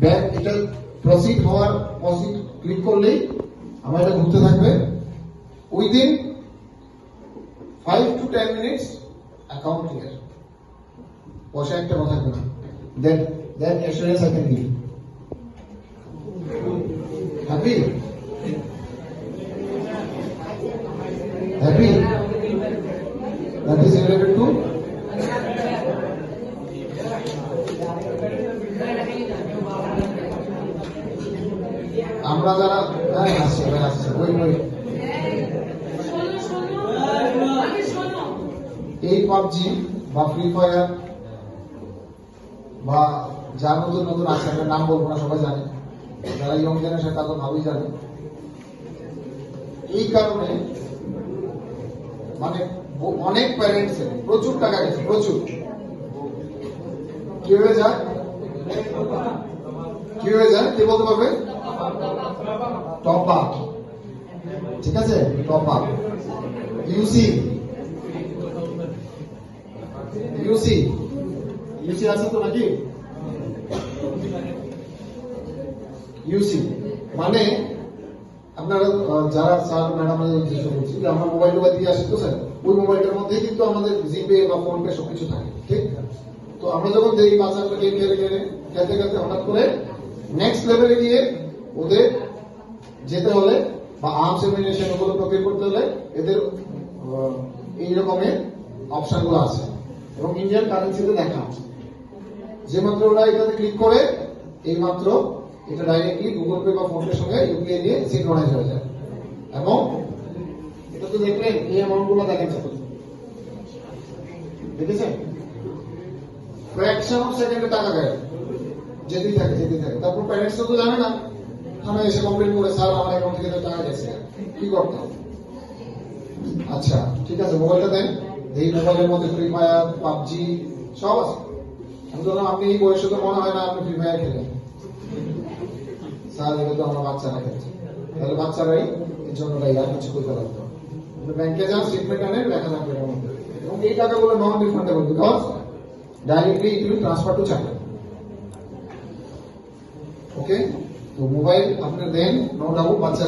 Back এটা proceed হওয়ার proceed click করলেই আমার এটা ঘুরতে থাকবে। Within 5 to 10 minutes account clear, পয়সা একটা কথা থাকবে না। That assurance I can give. Happy? Happy? That is related to আমরা যারা আসছে ওই এই পাবজি বা ফ্রি ফায়ার বা যার নতুন নতুন আছে, একটা নাম বলবো না, সবাই জানে, যারা ইয়ং জেনারেশন তারা তো ভালোই জানে। এই কারণে মানে অনেক প্যারেন্টস প্রচুর টাকা গেছে, প্রচুর। কি হয়ে যায় কে বলতে পারবে? টপ আপ, ঠিক আছে, টপ আপ। ইউসি আছে তো নাকি? ইউসি মানে আপনারা যারা স্যার ম্যাডাম উদ্দেশ্য করছি যে আমরা মোবাইল দিয়ে আসি তো স্যার, ওই মোবাইলটার মধ্যেই কিন্তু আমাদের জিপে বা ফোন পে সবকিছু থাকে, ঠিক? তো আমরা যখন দেখি বাচ্চাটা গেম খেলতে হঠাৎ করে নেক্সট লেভেলে গিয়ে ওদের যেতে হলে বা আর্মস এমিনেশন ওগুলো প্রক্রিয়া করতে হলে এদের এই রকমের অপশন গুলো আছে এবং ইন্ডিয়ান কারেন্সিতে দেখা আছে। যে মাত্র ওরা এটাতে ক্লিক করে এই মাত্র এটা ডাইরেক্টলি গুগল পে বা ফোন পের সঙ্গে ইউপিআই দিয়ে সিনক্রোনাইজ হয়ে যায়। এবং এটা তো দেখলেন এই অ্যামাউন্ট গুলো দেখাচ্ছে, দেখেছেন? ফ্র্যাকশন অফ সেকেন্ডে টাকা গায়ে যেতেই থাকে। তারপর প্যারেন্টস তো জানে না, থানায় এসে কমপ্লেন করে স্যার আমার অ্যাকাউন্ট থেকে টাকা গেছে, কি করতাম? আচ্ছা ঠিক আছে, মোবাইলটা দেন। এই মোবাইলের মধ্যে ফ্রি ফায়ার, পাবজি সব আছে। আমি বললাম আপনি এই বয়সে তো মনে হয় না আপনি ফ্রি ফায়ার খেলেন। স্যার এটা তো আমার বাচ্চারা খেলছে। তাহলে বাচ্চারাই এর জন্য দায়ী, আর কিছু করতে পারতো। ব্যাংকে যান, স্টেটমেন্ট আনেন, দেখা থাকবে এর মধ্যে। এবং এই টাকাগুলো non refundable, because directly it will transfer to China. Okay, তো মোবাইল আপনি দেন, নো ডাউট বাচ্চা